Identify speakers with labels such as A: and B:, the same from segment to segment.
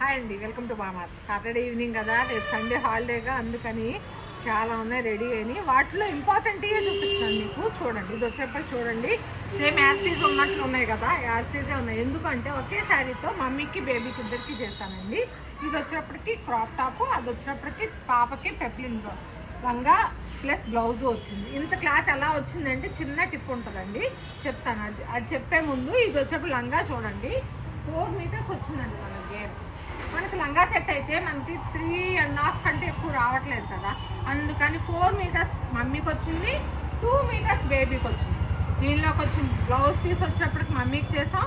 A: Hi అండి, welcome to మామాస్. Saturday evening కదా, రేపు సండే హాలిడేగా, అందుకని చాలా ఉన్నాయి రెడీ అయినాయి. వాటిలో ఇంపార్టెంట్గా చూపిస్తాను మీకు. చూడండి, ఇది వచ్చేప్పటికి చూడండి, సేమ్ యాస్టీజ్ ఉన్నట్లు ఉన్నాయి కదా, యాస్టీజే ఉన్నాయి. ఎందుకంటే ఒకే శారీతో మమ్మీకి బేబీకి ఇద్దరికి చేశానండి. ఇది వచ్చేప్పటికి క్రాప్ టాప్, అది వచ్చేప్పటికి పాపకి పెప్లిన్ లంగా ప్లస్ బ్లౌజ్ వచ్చింది. ఇంత క్లాత్ ఎలా వచ్చిందంటే చిన్న టిప్ ఉంటుందండి, చెప్తాను. అది చెప్పే ముందు ఇది వచ్చేప్పుడు లంగా చూడండి, 4 మీటర్స్ వచ్చిందండి మన గేర్. మనకి లంగా సెట్ అయితే మనకి 3.5 కంటే ఎక్కువ రావట్లేదు కదా, అందుకని 4 మీటర్స్ మమ్మీకి వచ్చింది, 2 మీటర్స్ బేబీకి వచ్చింది. దీనిలోకి వచ్చిన బ్లౌజ్ పీస్ వచ్చేప్పటికి మమ్మీకి చేసాం,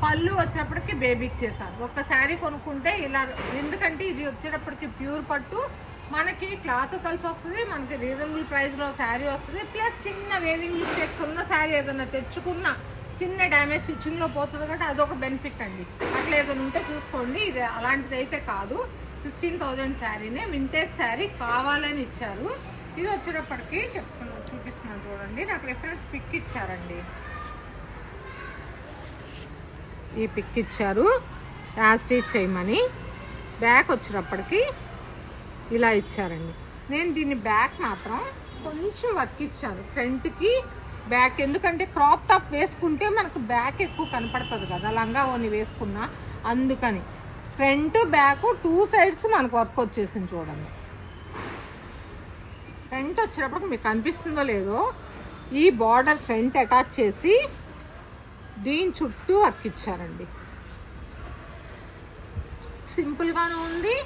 A: పళ్ళు వచ్చేప్పటికి బేబీకి చేశాను. ఒక్క శారీ కొనుక్కుంటే ఇలా, ఎందుకంటే ఇది వచ్చేటప్పటికి ప్యూర్ పట్టు, మనకి క్లాత్ కలిసి వస్తుంది, మనకి రీజనబుల్ ప్రైస్లో శారీ వస్తుంది. ప్లస్ చిన్న వేవింగ్ మిస్టేక్స్ ఉన్న శారీ ఏదైనా తెచ్చుకున్న చిన్న డ్యామేజ్ స్టిచ్చింగ్లో పోతుంది కాబట్టి అదొక బెనిఫిట్ అండి. అట్లా ఏదైనా ఉంటే చూసుకోండి. ఇది అలాంటిది అయితే కాదు, 15,000 శారీనే, వింటేజ్ శారీ కావాలని ఇచ్చారు. ఇది వచ్చేటప్పటికి చూపిస్తున్నాను చూడండి, నాకు రిఫరెన్స్ పిక్ ఇచ్చారండి. ఈ పిక్ ఇచ్చారు స్టిచ్ చేయమని. బ్యాక్ వచ్చేటప్పటికి ఇలా ఇచ్చారండి. నేను దీన్ని బ్యాక్ మాత్రం కొంచెం వర్క్ ఇచ్చాను ఫ్రంట్కి బ్యాక్, ఎందుకంటే క్రాప్ టాప్ వేసుకుంటే మనకు బ్యాక్ ఎక్కువ కనపడుతుంది కదా లంగా ఓని వేసుకున్నా, అందుకని ఫ్రంట్ బ్యాక్ 2 సైడ్స్ మనకు వర్క్ వచ్చేసింది చూడండి. ఫ్రంట్ వచ్చేటప్పుడు మీకు కనిపిస్తుందో లేదో, ఈ బార్డర్ ఫ్రంట్ అటాచ్ చేసి దీని చుట్టూ వర్క్ ఇచ్చారండి. సింపుల్గాను ఉంది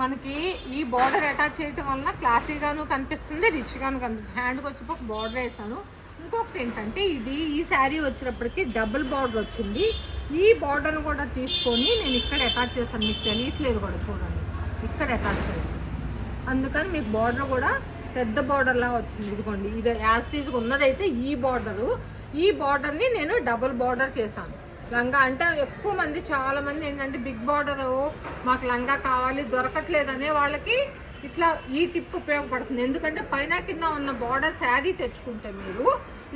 A: మనకి. ఈ బార్డర్ అటాచ్ చేయటం వలన క్లాసీగాను కనిపిస్తుంది, రిచ్గాను కనిపిస్తుంది. హ్యాండ్కి వచ్చేటప్పుడు బార్డర్ వేసాను. ఇంకొకటి ఏంటంటే, ఈ శారీ వచ్చేటప్పటికి డబుల్ బార్డర్ వచ్చింది. ఈ బార్డర్ను కూడా తీసుకొని నేను ఇక్కడ అటాచ్ చేశాను, మీకు తెలియట్లేదు కూడా చూడండి, ఇక్కడ అటాచ్ చేయాలి. అందుకని మీకు బార్డర్ కూడా పెద్ద బార్డర్లా వచ్చింది. ఇదిగోండి, ఇది యాస్టీజ్గా ఉన్నదైతే ఈ బార్డరు, ఈ బార్డర్ని నేను డబుల్ బార్డర్ చేశాను. లంగా అంటే ఎక్కువ మంది, చాలా మంది ఏంటంటే బిగ్ బార్డర్ మాకు లంగా కావాలి దొరకట్లేదు అనే వాళ్ళకి ఇట్లా ఈ టిప్ ఉపయోగపడుతుంది. ఎందుకంటే పైన కింద ఉన్న బార్డర్ శారీ తెచ్చుకుంటే మీరు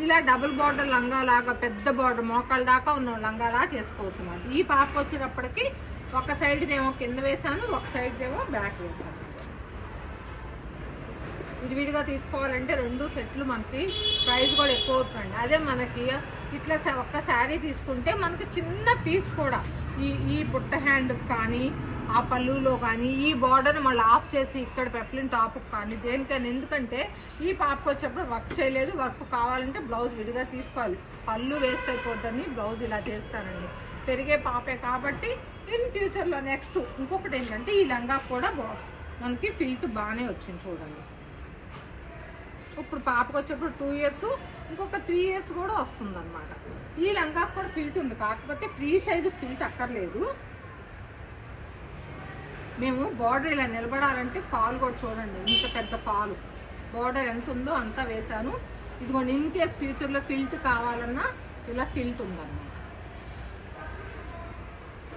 A: ఇలా డబుల్ బార్డర్ లంగా లాగా, పెద్ద బార్డర్ మోకాళ్ళ దాకా ఉన్న లంగాలా చేసుకోవచ్చు అన్నమాట. ఈ పాప వచ్చేటప్పటికి ఒక సైడ్దేమో కింద వేసాను, ఒక సైడ్దేమో బ్యాక్ వేసాను. విడివిడిగా తీసుకోవాలంటే 2 సెట్లు మనకి ప్రైస్ కూడా ఎక్కువ అవుతుందండి. అదే మనకి ఇట్లా ఒక్క శారీ తీసుకుంటే మనకి చిన్న పీస్ కూడా ఈ బుట్ట హ్యాండ్ కానీ, ఆ పళ్ళులో కానీ, ఈ బార్డర్ మళ్ళీ ఆఫ్ చేసి ఇక్కడ పెప్లిన్ టాప్ కానీ దేనికైనా, ఎందుకంటే ఈ పాపకు వచ్చేప్పుడు వర్క్ చేయలేదు, వర్క్ కావాలంటే బ్లౌజ్ విడిగా తీసుకోవాలి. పళ్ళు వేస్ట్ అయిపోద్దని బ్లౌజ్ ఇలా చేస్తానండి. పెరిగే పాపే కాబట్టి ఇన్ ఫ్యూచర్లో నెక్స్ట్ ఇంకొకటి ఏంటంటే, ఈ లంగా కూడా మనకి ఫిల్ట్ బాగానే వచ్చింది చూడండి. ఇప్పుడు పాపకు వచ్చేప్పుడు 2 ఇయర్స్, ఇంకొక 3 ఇయర్స్ కూడా వస్తుంది అనమాట. ఈ లంగా కూడా ఫిల్ట్ ఉంది, కాకపోతే ఫ్రీ సైజు ఫిల్ట్ అక్కర్లేదు. మేము బార్డర్ ఇలా నిలబడాలంటే ఫాల్ కూడా చూడండి, ఇంత పెద్ద ఫాల్ బార్డర్ ఎంత ఉందో అంతా వేసాను. ఇదిగోండి, ఇన్ కేస్ ఫ్యూచర్లో ఫిల్ట్ కావాలన్నా ఇలా ఫిల్ట్ ఉందన్నమాట.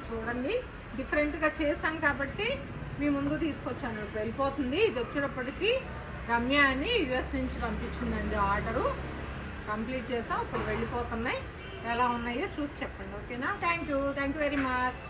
A: చూడండి, డిఫరెంట్గా చేశాను కాబట్టి మీ ముందు తీసుకొచ్చాను. ఇప్పుడు వెళ్ళిపోతుంది. ఇది వచ్చేటప్పటికి రమ్య అని యుఎస్ నుంచి పంపించిందండి ఆర్డరు. కంప్లీట్ చేసాం, ఇప్పుడు వెళ్ళిపోతున్నాయి. ఎలా ఉన్నాయో చూసి చెప్పండి, ఓకేనా? Thank you very much.